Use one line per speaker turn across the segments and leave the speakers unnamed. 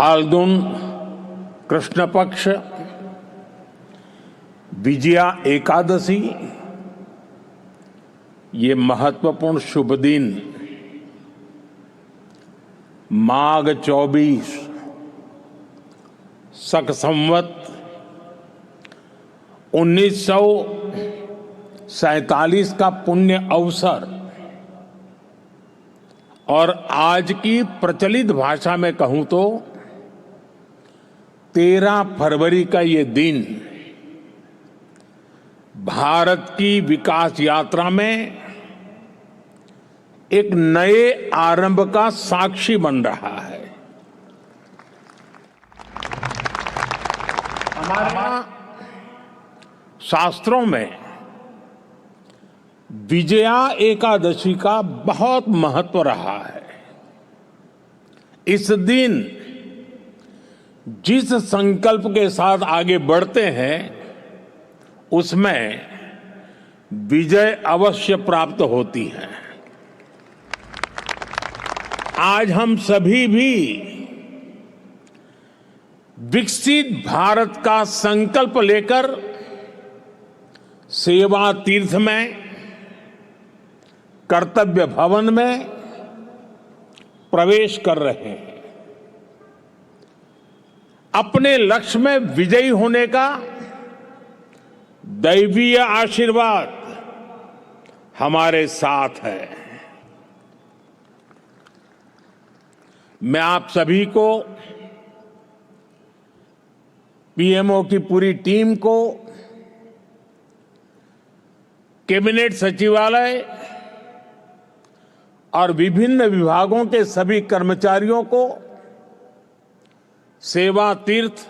फाल्गुन कृष्ण पक्ष विजया एकादशी ये महत्वपूर्ण शुभ दिन माघ 24 शक संवत 1947 का पुण्य अवसर और आज की प्रचलित भाषा में कहूं तो 13 फरवरी का ये दिन भारत की विकास यात्रा में एक नए आरंभ का साक्षी बन रहा है। हमारे शास्त्रों में विजया एकादशी का बहुत महत्व रहा है। इस दिन जिस संकल्प के साथ आगे बढ़ते हैं उसमें विजय अवश्य प्राप्त होती है। आज हम सभी भी विकसित भारत का संकल्प लेकर सेवा तीर्थ में, कर्तव्य भवन में प्रवेश कर रहे हैं। अपने लक्ष्य में विजयी होने का दैवीय आशीर्वाद हमारे साथ है। मैं आप सभी को, पीएमओ की पूरी टीम को, कैबिनेट सचिवालय और विभिन्न विभागों के सभी कर्मचारियों को सेवा तीर्थ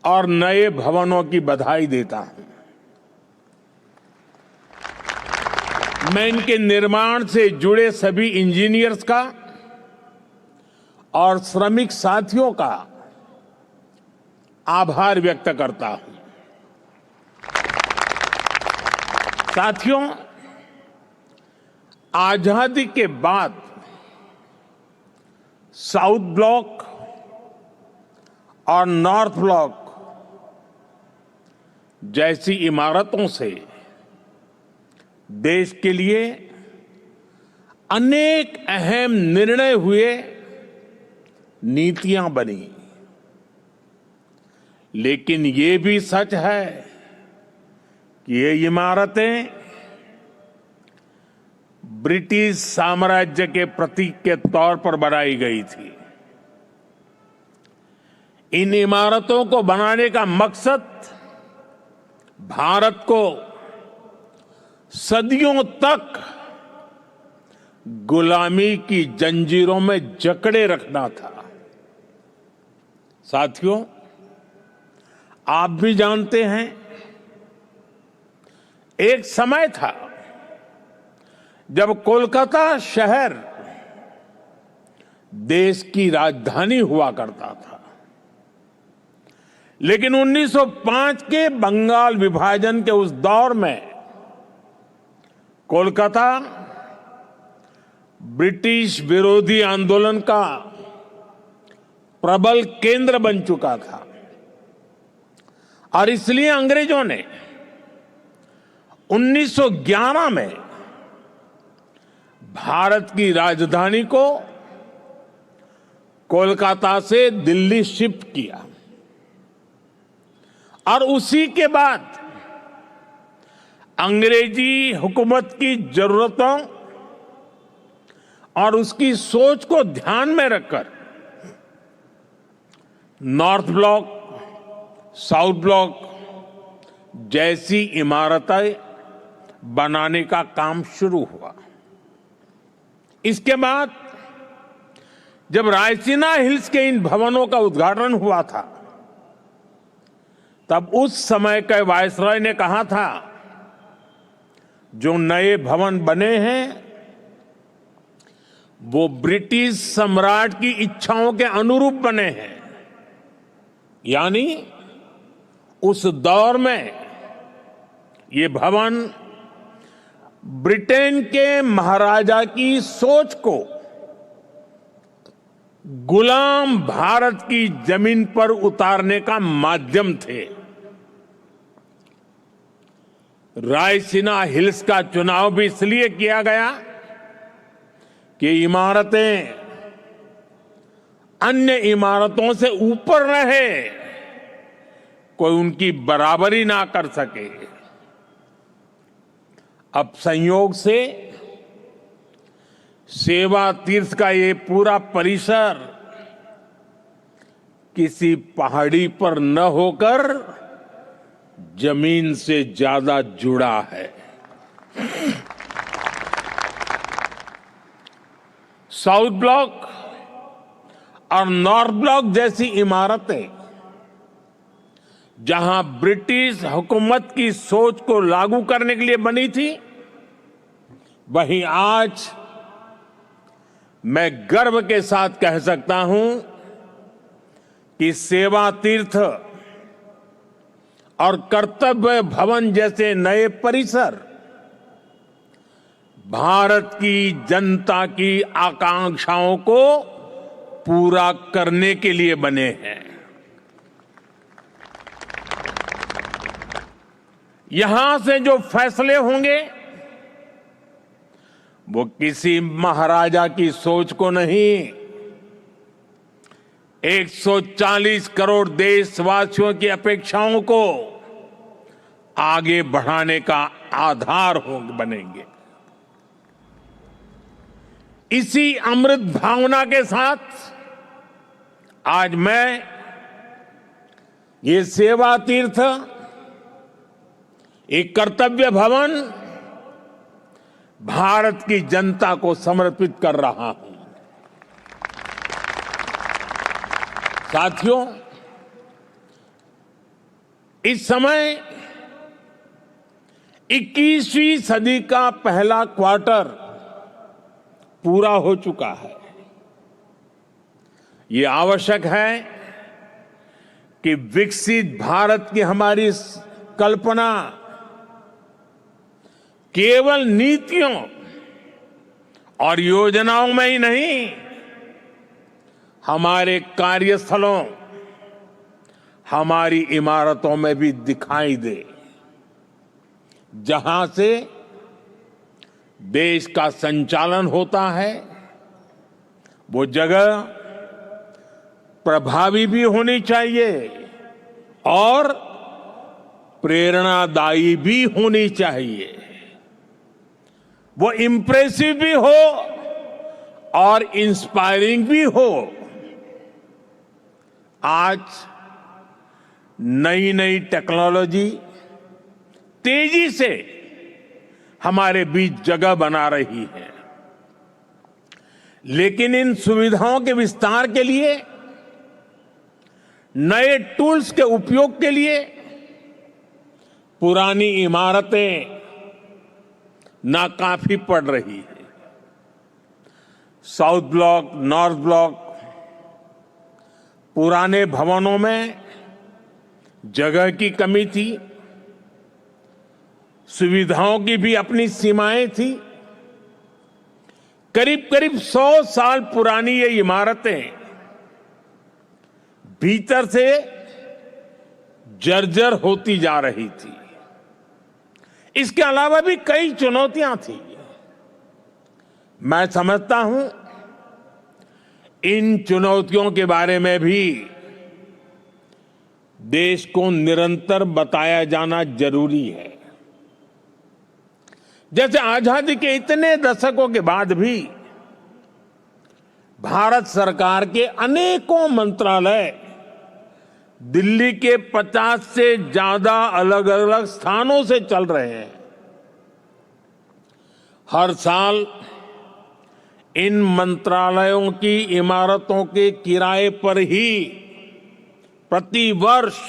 और नए भवनों की बधाई देता हूं। मैं इनके निर्माण से जुड़े सभी इंजीनियर्स का और श्रमिक साथियों का आभार व्यक्त करता हूं। साथियों, आजादी के बाद साउथ ब्लॉक और नॉर्थ ब्लॉक जैसी इमारतों से देश के लिए अनेक अहम निर्णय हुए, नीतियां बनी। लेकिन ये भी सच है कि ये इमारतें ब्रिटिश साम्राज्य के प्रतीक के तौर पर बनाई गई थी। इन इमारतों को बनाने का मकसद भारत को सदियों तक गुलामी की जंजीरों में जकड़े रखना था। साथियों, आप भी जानते हैं, एक समय था जब कोलकाता शहर देश की राजधानी हुआ करता था। लेकिन 1905 के बंगाल विभाजन के उस दौर में कोलकाता ब्रिटिश विरोधी आंदोलन का प्रबल केंद्र बन चुका था और इसलिए अंग्रेजों ने 1911 में भारत की राजधानी को कोलकाता से दिल्ली शिफ्ट किया और उसी के बाद अंग्रेजी हुकूमत की जरूरतों और उसकी सोच को ध्यान में रखकर नॉर्थ ब्लॉक, साउथ ब्लॉक जैसी इमारतें बनाने का काम शुरू हुआ। इसके बाद जब रायसीना हिल्स के इन भवनों का उद्घाटन हुआ था, तब उस समय के वायसरॉय ने कहा था, जो नए भवन बने हैं वो ब्रिटिश सम्राट की इच्छाओं के अनुरूप बने हैं। यानी उस दौर में ये भवन ब्रिटेन के महाराजा की सोच को गुलाम भारत की जमीन पर उतारने का माध्यम थे। रायसीना हिल्स का चुनाव भी इसलिए किया गया कि इमारतें अन्य इमारतों से ऊपर रहे, कोई उनकी बराबरी ना कर सके। अब संयोग से सेवा तीर्थ का ये पूरा परिसर किसी पहाड़ी पर न होकर जमीन से ज्यादा जुड़ा है। साउथ ब्लॉक और नॉर्थ ब्लॉक जैसी इमारतें जहां ब्रिटिश हुकूमत की सोच को लागू करने के लिए बनी थी, वहीं आज मैं गर्व के साथ कह सकता हूं कि सेवा तीर्थ और कर्तव्य भवन जैसे नए परिसर भारत की जनता की आकांक्षाओं को पूरा करने के लिए बने हैं। यहां से जो फैसले होंगे वो किसी महाराजा की सोच को नहीं, 140 करोड़ देशवासियों की अपेक्षाओं को आगे बढ़ाने का आधार बनेंगे। इसी अमृत भावना के साथ आज मैं ये सेवा तीर्थ, एक कर्तव्य भवन भारत की जनता को समर्पित कर रहा हूं। साथियों, इस समय 21वीं सदी का पहला क्वार्टर पूरा हो चुका है। ये आवश्यक है कि विकसित भारत की हमारी कल्पना केवल नीतियों और योजनाओं में ही नहीं, हमारे कार्यस्थलों, हमारी इमारतों में भी दिखाई दे, जहां से देश का संचालन होता है वो जगह प्रभावी भी होनी चाहिए और प्रेरणादायी भी होनी चाहिए। वो इंप्रेसिव भी हो और इंस्पायरिंग भी हो। आज नई नई टेक्नोलॉजी तेजी से हमारे बीच जगह बना रही है, लेकिन इन सुविधाओं के विस्तार के लिए, नए टूल्स के उपयोग के लिए पुरानी इमारतें नाकाफी पड़ रही है। साउथ ब्लॉक, नॉर्थ ब्लॉक, पुराने भवनों में जगह की कमी थी, सुविधाओं की भी अपनी सीमाएं थी। करीब करीब 100 साल पुरानी ये इमारतें भीतर से जर्जर होती जा रही थी। इसके अलावा भी कई चुनौतियां थी। मैं समझता हूं इन चुनौतियों के बारे में भी देश को निरंतर बताया जाना जरूरी है। जैसे आजादी के इतने दशकों के बाद भी भारत सरकार के अनेकों मंत्रालय दिल्ली के 50 से ज्यादा अलग अलग स्थानों से चल रहे हैं। हर साल इन मंत्रालयों की इमारतों के किराए पर ही प्रति वर्ष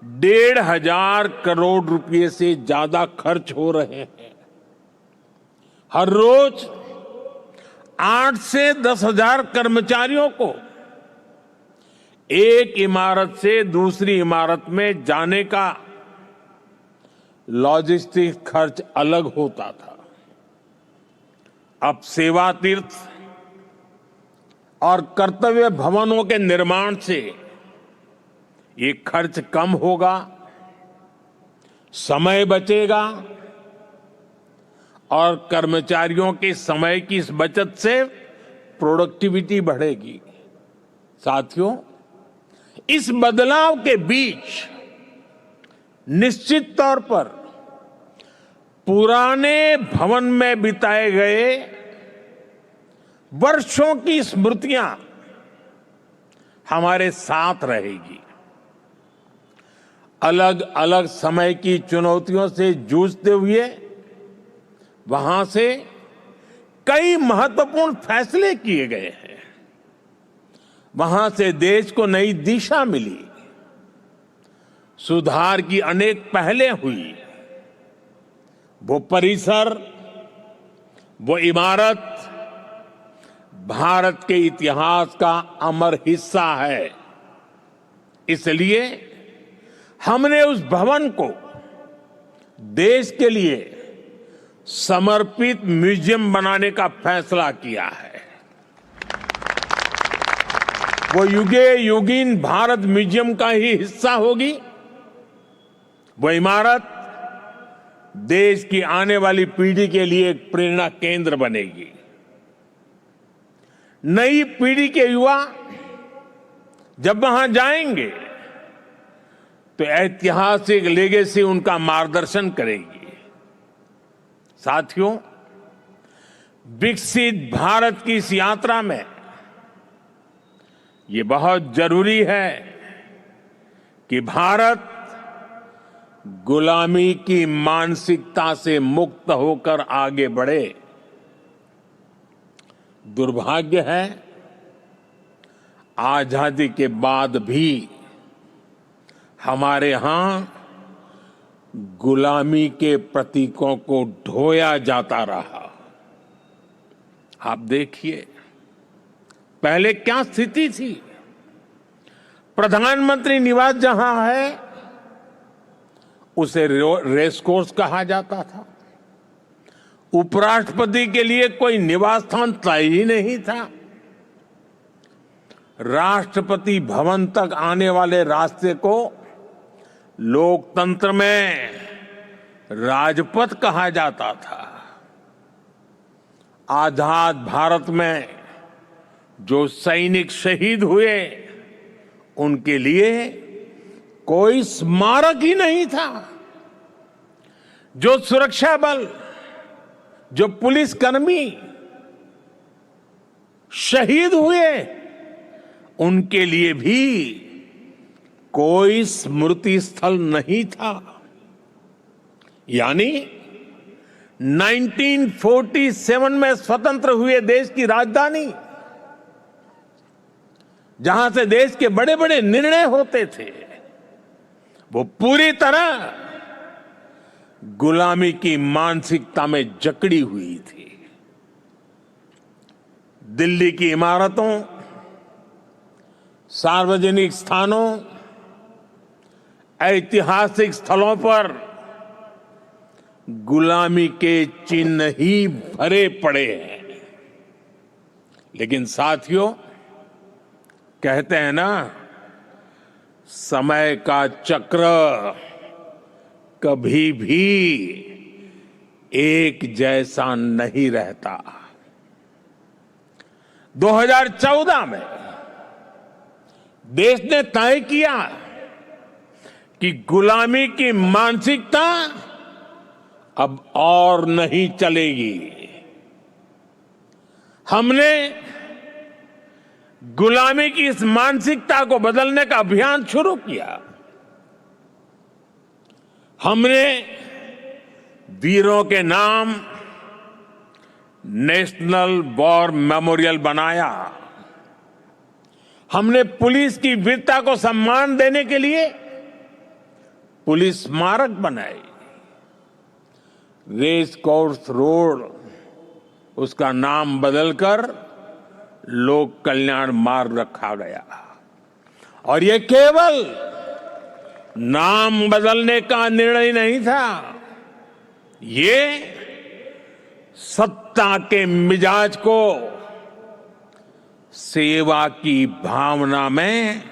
1,500 करोड़ रुपए से ज्यादा खर्च हो रहे हैं। हर रोज 8 से 10,000 कर्मचारियों को एक इमारत से दूसरी इमारत में जाने का लॉजिस्टिक खर्च अलग होता था। अब सेवा तीर्थ और कर्तव्य भवनों के निर्माण से ये खर्च कम होगा, समय बचेगा और कर्मचारियों के समय की इस बचत से प्रोडक्टिविटी बढ़ेगी। साथियों, इस बदलाव के बीच निश्चित तौर पर पुराने भवन में बिताए गए वर्षों की स्मृतियां हमारे साथ रहेगी। अलग अलग समय की चुनौतियों से जूझते हुए वहां से कई महत्वपूर्ण फैसले किए गए हैं। वहां से देश को नई दिशा मिली, सुधार की अनेक पहलें हुई। वो परिसर, वो इमारत भारत के इतिहास का अमर हिस्सा है। इसलिए हमने उस भवन को देश के लिए समर्पित म्यूजियम बनाने का फैसला किया है। वो युगे युगीन भारत म्यूजियम का ही हिस्सा होगी। वो इमारत देश की आने वाली पीढ़ी के लिए एक प्रेरणा केंद्र बनेगी। नई पीढ़ी के युवा जब वहां जाएंगे तो ऐतिहासिक लेगेसी उनका मार्गदर्शन करेगी। साथियों, विकसित भारत की इस यात्रा में ये बहुत जरूरी है कि भारत गुलामी की मानसिकता से मुक्त होकर आगे बढ़े। दुर्भाग्य है, आजादी के बाद भी हमारे यहां गुलामी के प्रतीकों को ढोया जाता रहा। आप देखिए, पहले क्या स्थिति थी। प्रधानमंत्री निवास जहां है उसे रेस कोर्स कहा जाता था। उपराष्ट्रपति के लिए कोई निवास स्थान तय ही नहीं था। राष्ट्रपति भवन तक आने वाले रास्ते को लोकतंत्र में राजपथ कहा जाता था। आजाद भारत में जो सैनिक शहीद हुए उनके लिए कोई स्मारक ही नहीं था। जो सुरक्षा बल, जो पुलिसकर्मी शहीद हुए उनके लिए भी कोई स्मृति स्थल नहीं था। यानी 1947 में स्वतंत्र हुए देश की राजधानी, जहां से देश के बड़े बड़े निर्णय होते थे, वो पूरी तरह गुलामी की मानसिकता में जकड़ी हुई थी। दिल्ली की इमारतों, सार्वजनिक स्थानों, ऐतिहासिक स्थलों पर गुलामी के चिन्ह ही भरे पड़े हैं। लेकिन साथियों, कहते हैं ना, समय का चक्र कभी भी एक जैसा नहीं रहता। 2014 में देश ने तय किया कि गुलामी की मानसिकता अब और नहीं चलेगी। हमने गुलामी की इस मानसिकता को बदलने का अभियान शुरू किया। हमने वीरों के नाम नेशनल वॉर मेमोरियल बनाया। हमने पुलिस की वीरता को सम्मान देने के लिए पुलिस स्मारक बनाए। रेस कोर्स रोड, उसका नाम बदलकर लोक कल्याण मार्ग रखा गया। और ये केवल नाम बदलने का निर्णय नहीं था, ये सत्ता के मिजाज को सेवा की भावना में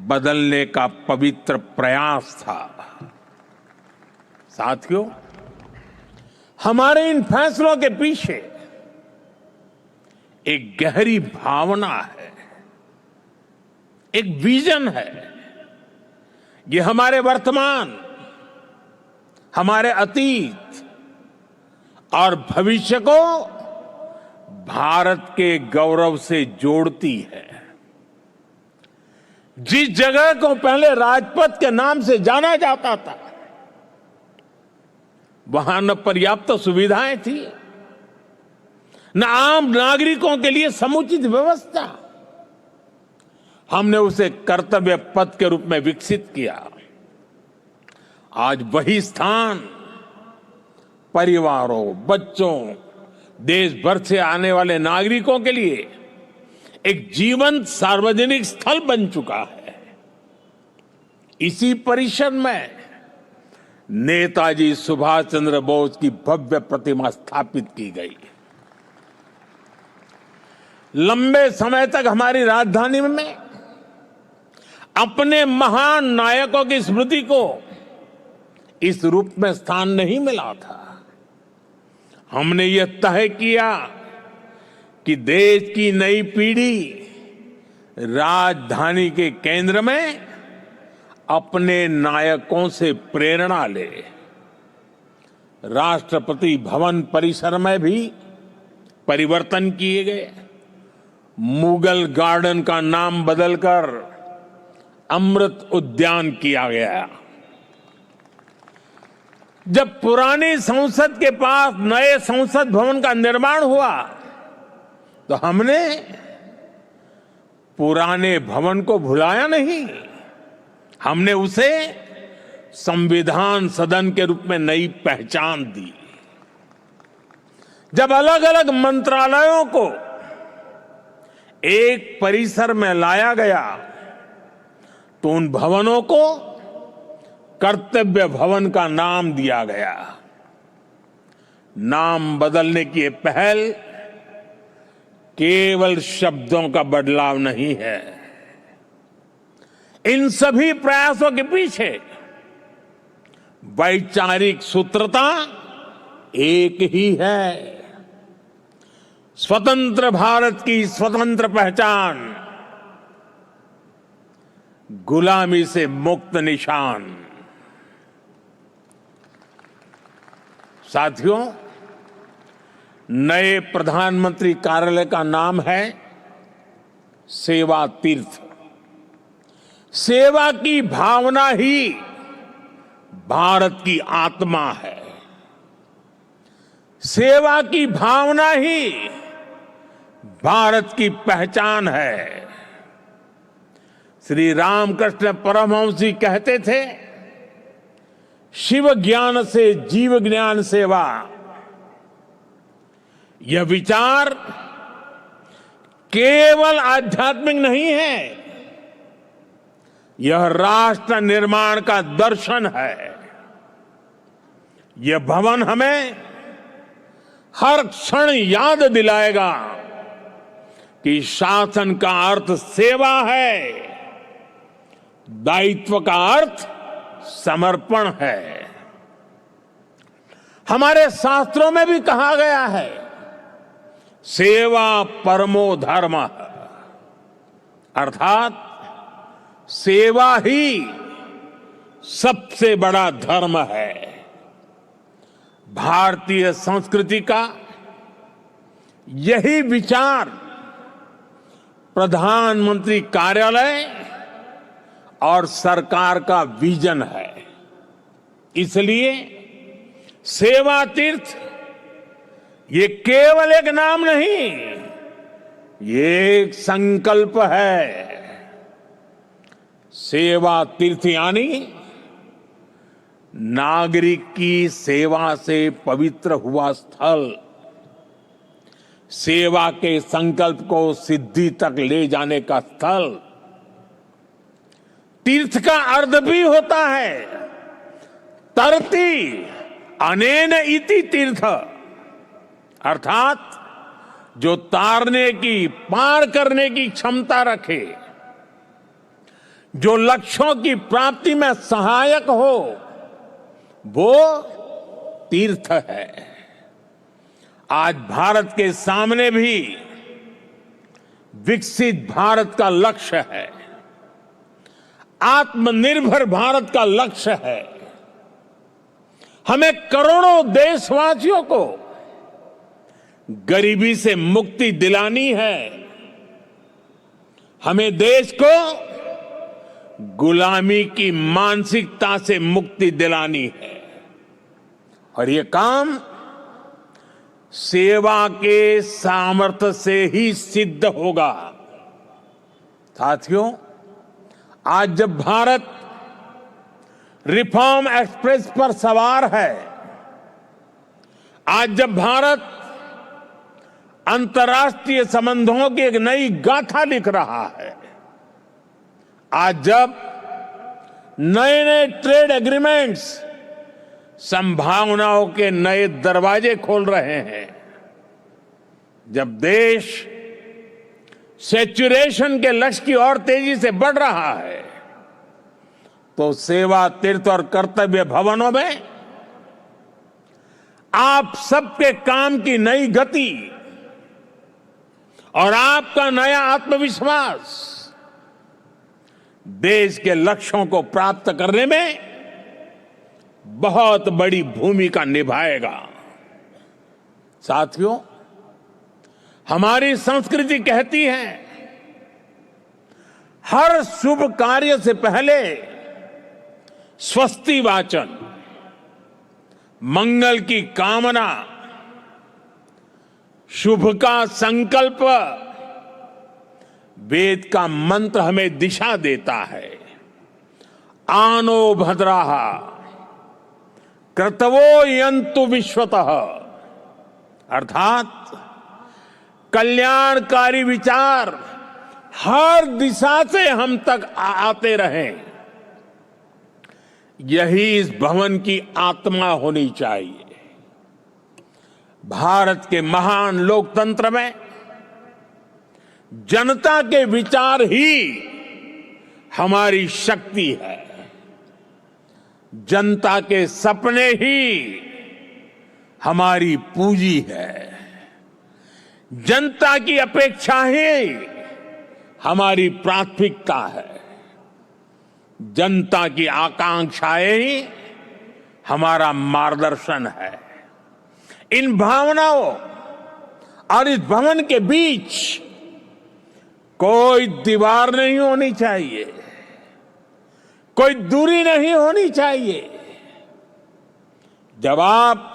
बदलने का पवित्र प्रयास था। साथियों, हमारे इन फैसलों के पीछे एक गहरी भावना है, एक विजन है। ये हमारे वर्तमान, हमारे अतीत और भविष्य को भारत के गौरव से जोड़ती है। जिस जगह को पहले राजपथ के नाम से जाना जाता था, वहां न पर्याप्त सुविधाएं थी, न आम नागरिकों के लिए समुचित व्यवस्था। हमने उसे कर्तव्य पथ के रूप में विकसित किया। आज वही स्थान परिवारों, बच्चों, देश भर से आने वाले नागरिकों के लिए एक जीवंत सार्वजनिक स्थल बन चुका है। इसी परिसर में नेताजी सुभाष चंद्र बोस की भव्य प्रतिमा स्थापित की गई। लंबे समय तक हमारी राजधानी में अपने महान नायकों की स्मृति को इस रूप में स्थान नहीं मिला था। हमने यह तय किया कि देश की नई पीढ़ी राजधानी के केंद्र में अपने नायकों से प्रेरणा ले। राष्ट्रपति भवन परिसर में भी परिवर्तन किए गए। मुगल गार्डन का नाम बदलकर अमृत उद्यान किया गया। जब पुरानी संसद के पास नए संसद भवन का निर्माण हुआ, तो हमने पुराने भवन को भुलाया नहीं। हमने उसे संविधान सदन के रूप में नई पहचान दी। जब अलग अलग मंत्रालयों को एक परिसर में लाया गया, तो उन भवनों को कर्तव्य भवन का नाम दिया गया। नाम बदलने की ये पहल केवल शब्दों का बदलाव नहीं है। इन सभी प्रयासों के पीछे वैचारिक सूत्रता एक ही है। स्वतंत्र भारत की स्वतंत्र पहचान, गुलामी से मुक्त निशान। साथियों, नए प्रधानमंत्री कार्यालय का नाम है सेवा तीर्थ। सेवा की भावना ही भारत की आत्मा है। सेवा की भावना ही भारत की पहचान है। श्री रामकृष्ण परमहंस जी कहते थे, शिव ज्ञान से जीव ज्ञान सेवा। यह विचार केवल आध्यात्मिक नहीं है, यह राष्ट्र निर्माण का दर्शन है। यह भवन हमें हर क्षण याद दिलाएगा कि शासन का अर्थ सेवा है, दायित्व का अर्थ समर्पण है। हमारे शास्त्रों में भी कहा गया है, सेवा परमो धर्म, अर्थात सेवा ही सबसे बड़ा धर्म है। भारतीय संस्कृति का यही विचार प्रधानमंत्री कार्यालय और सरकार का विजन है। इसलिए सेवा तीर्थ ये केवल एक नाम नहीं, ये एक संकल्प है। सेवा तीर्थ यानी नागरिक की सेवा से पवित्र हुआ स्थल, सेवा के संकल्प को सिद्धि तक ले जाने का स्थल। तीर्थ का अर्थ भी होता है तरति अनेन इति तीर्थ, अर्थात जो तारने की, पार करने की क्षमता रखे, जो लक्ष्यों की प्राप्ति में सहायक हो, वो तीर्थ है। आज भारत के सामने भी विकसित भारत का लक्ष्य है, आत्मनिर्भर भारत का लक्ष्य है। हमें करोड़ों देशवासियों को गरीबी से मुक्ति दिलानी है। हमें देश को गुलामी की मानसिकता से मुक्ति दिलानी है और ये काम सेवा के सामर्थ्य से ही सिद्ध होगा। साथियों, आज जब भारत रिफॉर्म एक्सप्रेस पर सवार है, आज जब भारत अंतर्राष्ट्रीय संबंधों की एक नई गाथा लिख रहा है, आज जब नए नए ट्रेड एग्रीमेंट्स संभावनाओं के नए दरवाजे खोल रहे हैं, जब देश सैचुरेशन के लक्ष्य की ओर तेजी से बढ़ रहा है, तो सेवा, तीर्थ और कर्तव्य भवनों में आप सबके काम की नई गति और आपका नया आत्मविश्वास देश के लक्ष्यों को प्राप्त करने में बहुत बड़ी भूमिका निभाएगा। साथियों, हमारी संस्कृति कहती है, हर शुभ कार्य से पहले स्वस्ति वाचन, मंगल की कामना, शुभ का संकल्प, वेद का मंत्र हमें दिशा देता है। आनो भद्राः क्रतवो यन्तु विश्वतः, अर्थात कल्याणकारी विचार हर दिशा से हम तक आते रहें। यही इस भवन की आत्मा होनी चाहिए। भारत के महान लोकतंत्र में जनता के विचार ही हमारी शक्ति है। जनता के सपने ही हमारी पूंजी है। जनता की अपेक्षा ही हमारी प्राथमिकता है। जनता की आकांक्षाएं ही हमारा मार्गदर्शन है। इन भावनाओं और इस भवन के बीच कोई दीवार नहीं होनी चाहिए, कोई दूरी नहीं होनी चाहिए। जब आप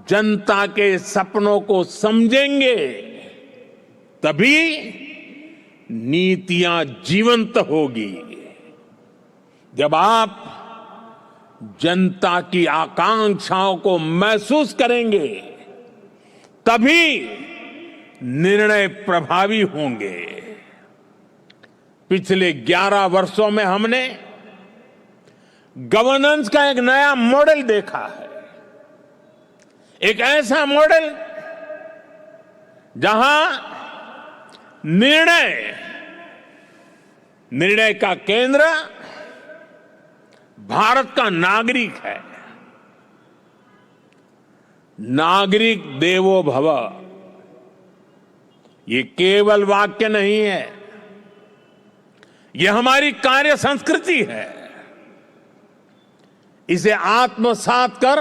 जनता के सपनों को समझेंगे, तभी नीतियां जीवंत होगी। जब आप जनता की आकांक्षाओं को महसूस करेंगे, तभी निर्णय प्रभावी होंगे। पिछले 11 वर्षों में हमने गवर्नेंस का एक नया मॉडल देखा है। एक ऐसा मॉडल जहां निर्णय का केंद्र भारत का नागरिक है। नागरिक देवो भव, ये केवल वाक्य नहीं है, ये हमारी कार्य संस्कृति है। इसे आत्मसात कर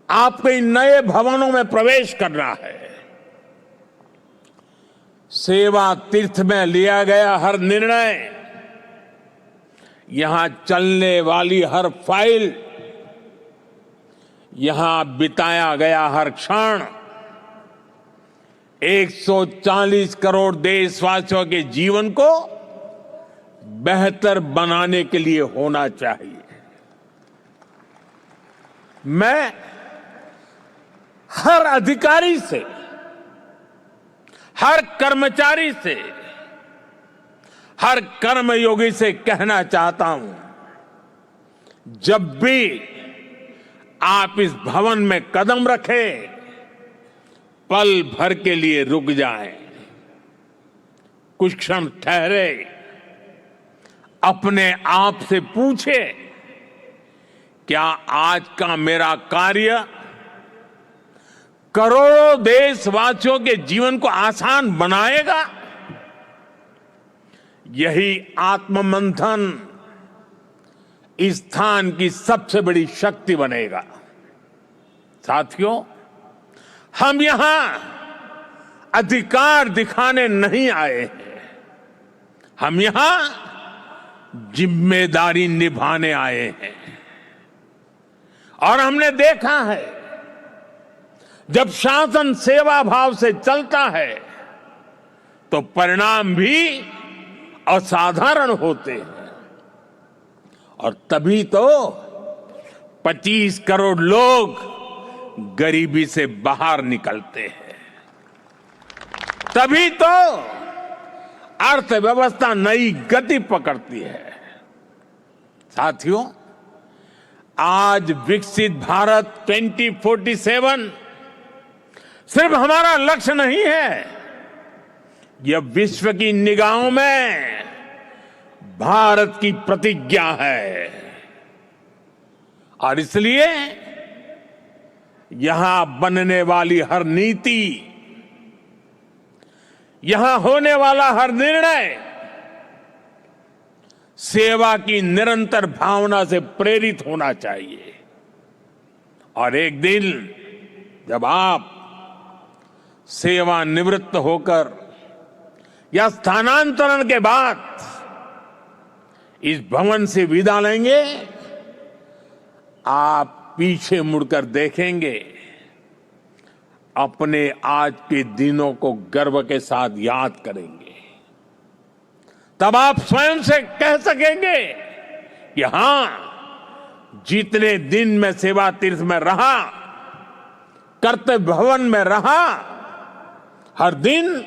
आपको इन नए भवनों में प्रवेश करना है। सेवा तीर्थ में लिया गया हर निर्णय, यहां चलने वाली हर फाइल, यहां बिताया गया हर क्षण 140 करोड़ देशवासियों के जीवन को बेहतर बनाने के लिए होना चाहिए। मैं हर अधिकारी से, हर कर्मचारी से, हर कर्मयोगी से कहना चाहता हूं, जब भी आप इस भवन में कदम रखें, पल भर के लिए रुक जाएं, कुछ क्षण ठहरे, अपने आप से पूछे, क्या आज का मेरा कार्य करोड़ों देशवासियों के जीवन को आसान बनाएगा? यही आत्ममंथन इस स्थान की सबसे बड़ी शक्ति बनेगा। साथियों, हम यहां अधिकार दिखाने नहीं आए हैं, हम यहां जिम्मेदारी निभाने आए हैं। और हमने देखा है, जब शासन सेवा भाव से चलता है तो परिणाम भी असाधारण होते हैं। और तभी तो 25 करोड़ लोग गरीबी से बाहर निकलते हैं, तभी तो अर्थव्यवस्था नई गति पकड़ती है। साथियों, आज विकसित भारत 2047 सिर्फ हमारा लक्ष्य नहीं है, यह विश्व की निगाहों में भारत की प्रतिज्ञा है। और इसलिए यहां बनने वाली हर नीति, यहां होने वाला हर निर्णय सेवा की निरंतर भावना से प्रेरित होना चाहिए। और एक दिन जब आप सेवानिवृत्त होकर या स्थानांतरण के बाद इस भवन से विदा लेंगे, आप पीछे मुड़कर देखेंगे, अपने आज के दिनों को गर्व के साथ याद करेंगे। तब आप स्वयं से कह सकेंगे कि हां, जितने दिन मैं सेवा तीर्थ में रहा, कर्तव्य भवन में रहा, हर दिन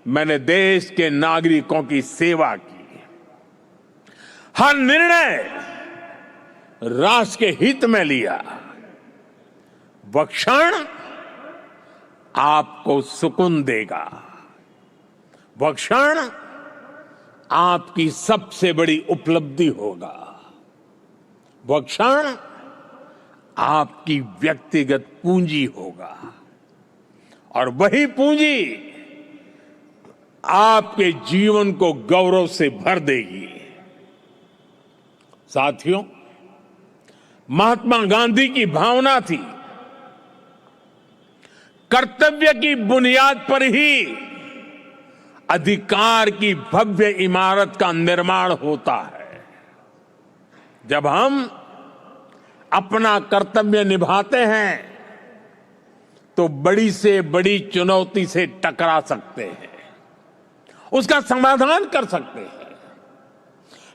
मैंने देश के नागरिकों की सेवा की, हर निर्णय राष्ट्र के हित में लिया। वह क्षण आपको सुकून देगा, वह क्षण आपकी सबसे बड़ी उपलब्धि होगा, वह क्षण आपकी व्यक्तिगत पूंजी होगा। और वही पूंजी आपके जीवन को गौरव से भर देगी। साथियों, महात्मा गांधी की भावना थी, कर्तव्य की बुनियाद पर ही अधिकार की भव्य इमारत का निर्माण होता है। जब हम अपना कर्तव्य निभाते हैं तो बड़ी से बड़ी चुनौती से टकरा सकते हैं, उसका समाधान कर सकते हैं।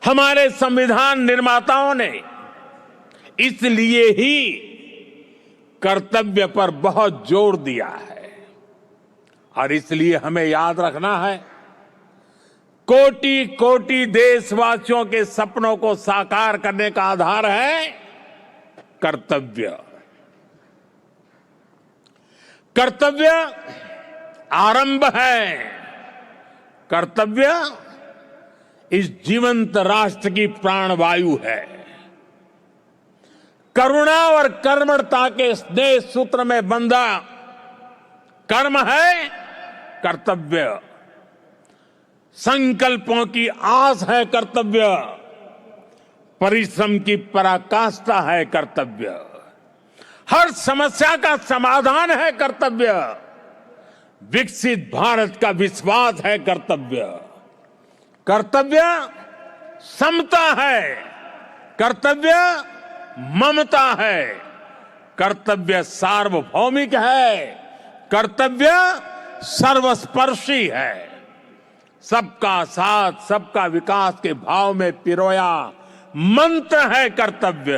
हमारे संविधान निर्माताओं ने इसलिए ही कर्तव्य पर बहुत जोर दिया है। और इसलिए हमें याद रखना है, कोटि कोटि देशवासियों के सपनों को साकार करने का आधार है कर्तव्य। कर्तव्य आरंभ है, कर्तव्य इस जीवंत राष्ट्र की प्राणवायु है। करुणा और कर्मठता के स्नेह सूत्र में बंधा कर्म है कर्तव्य, संकल्पों की आस है कर्तव्य, परिश्रम की पराकाष्ठा है कर्तव्य, हर समस्या का समाधान है कर्तव्य, विकसित भारत का विश्वास है कर्तव्य। कर्तव्य समता है, कर्तव्य ममता है, कर्तव्य सार्वभौमिक है, कर्तव्य सर्वस्पर्शी है। सबका साथ सबका विकास के भाव में पिरोया मंत्र है कर्तव्य।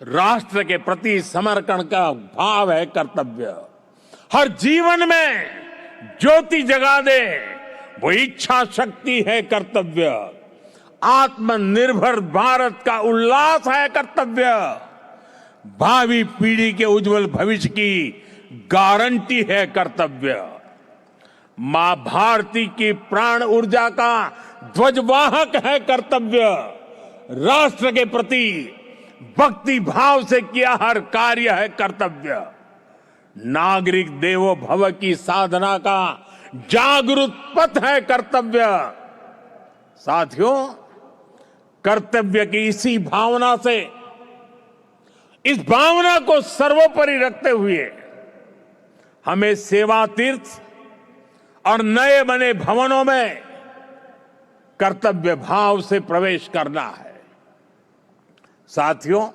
राष्ट्र के प्रति समर्पण का भाव है कर्तव्य। हर जीवन में ज्योति जगा दे वो इच्छा शक्ति है कर्तव्य। आत्मनिर्भर भारत का उल्लास है कर्तव्य। भावी पीढ़ी के उज्जवल भविष्य की गारंटी है कर्तव्य। मां भारती की प्राण ऊर्जा का ध्वजवाहक है कर्तव्य। राष्ट्र के प्रति भक्ति भाव से किया हर कार्य है कर्तव्य। नागरिक देवो भव की साधना का जागृत पथ है कर्तव्य। साथियों, कर्तव्य की इसी भावना से, इस भावना को सर्वोपरि रखते हुए हमें सेवा तीर्थ और नए बने भवनों में कर्तव्य भाव से प्रवेश करना है। साथियों,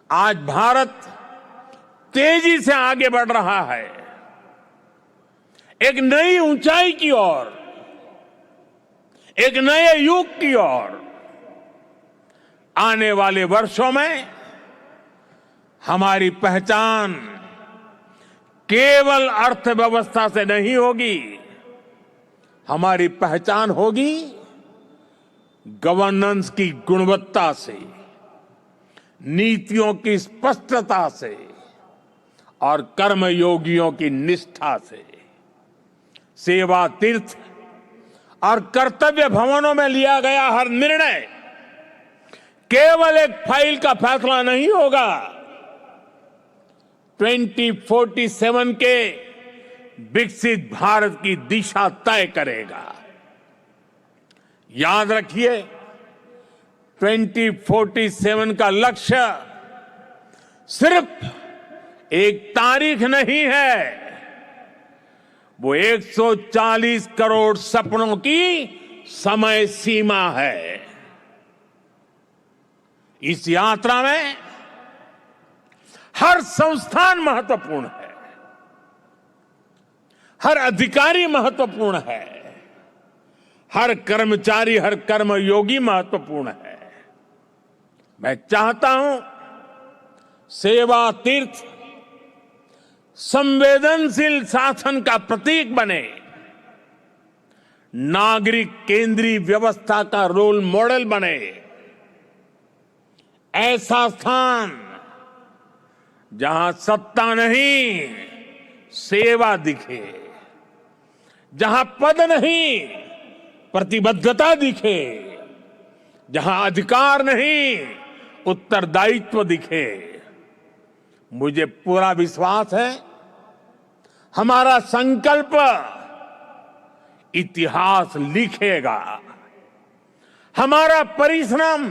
आज भारत तेजी से आगे बढ़ रहा है, एक नई ऊंचाई की ओर, एक नए युग की ओर। आने वाले वर्षों में हमारी पहचान केवल अर्थव्यवस्था से नहीं होगी, हमारी पहचान होगी गवर्नेंस की गुणवत्ता से, नीतियों की स्पष्टता से और कर्मयोगियों की निष्ठा से। सेवा तीर्थ और कर्तव्य भवनों में लिया गया हर निर्णय केवल एक फाइल का फैसला नहीं होगा, 2047 के विकसित भारत की दिशा तय करेगा। याद रखिए, 2047 का लक्ष्य सिर्फ एक तारीख नहीं है, वो 140 करोड़ सपनों की समय सीमा है। इस यात्रा में हर संस्थान महत्वपूर्ण है, हर अधिकारी महत्वपूर्ण है, हर कर्मचारी, हर कर्मयोगी महत्वपूर्ण है। मैं चाहता हूं सेवा तीर्थ संवेदनशील शासन का प्रतीक बने, नागरिक केंद्रीय व्यवस्था का रोल मॉडल बने। ऐसा स्थान जहां सत्ता नहीं, सेवा दिखे, जहां पद नहीं, प्रतिबद्धता दिखे, जहां अधिकार नहीं, उत्तरदायित्व दिखे। मुझे पूरा विश्वास है हमारा संकल्प इतिहास लिखेगा, हमारा परिश्रम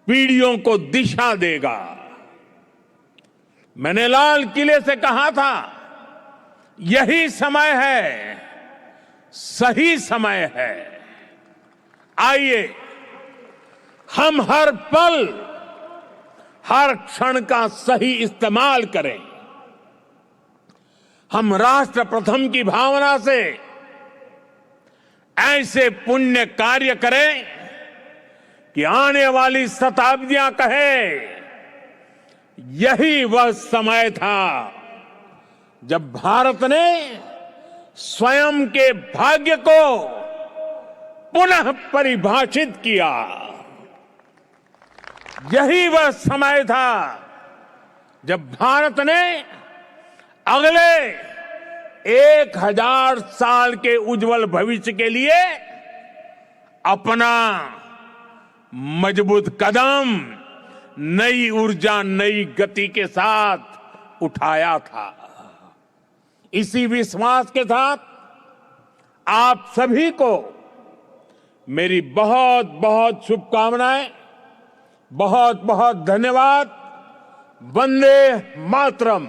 पीढ़ियों को दिशा देगा। मैंने लाल किले से कहा था, यही समय है, सही समय है। आइए हम हर पल, हर क्षण का सही इस्तेमाल करें। हम राष्ट्र प्रथम की भावना से ऐसे पुण्य कार्य करें कि आने वाली शताब्दियां कहे, यही वह समय था जब भारत ने स्वयं के भाग्य को पुनः परिभाषित किया। यही वह समय था जब भारत ने अगले 1000 साल के उज्जवल भविष्य के लिए अपना मजबूत कदम नई ऊर्जा, नई गति के साथ उठाया था। इसी विश्वास के साथ आप सभी को मेरी बहुत बहुत शुभकामनाएं, बहुत बहुत धन्यवाद। वंदे मातरम।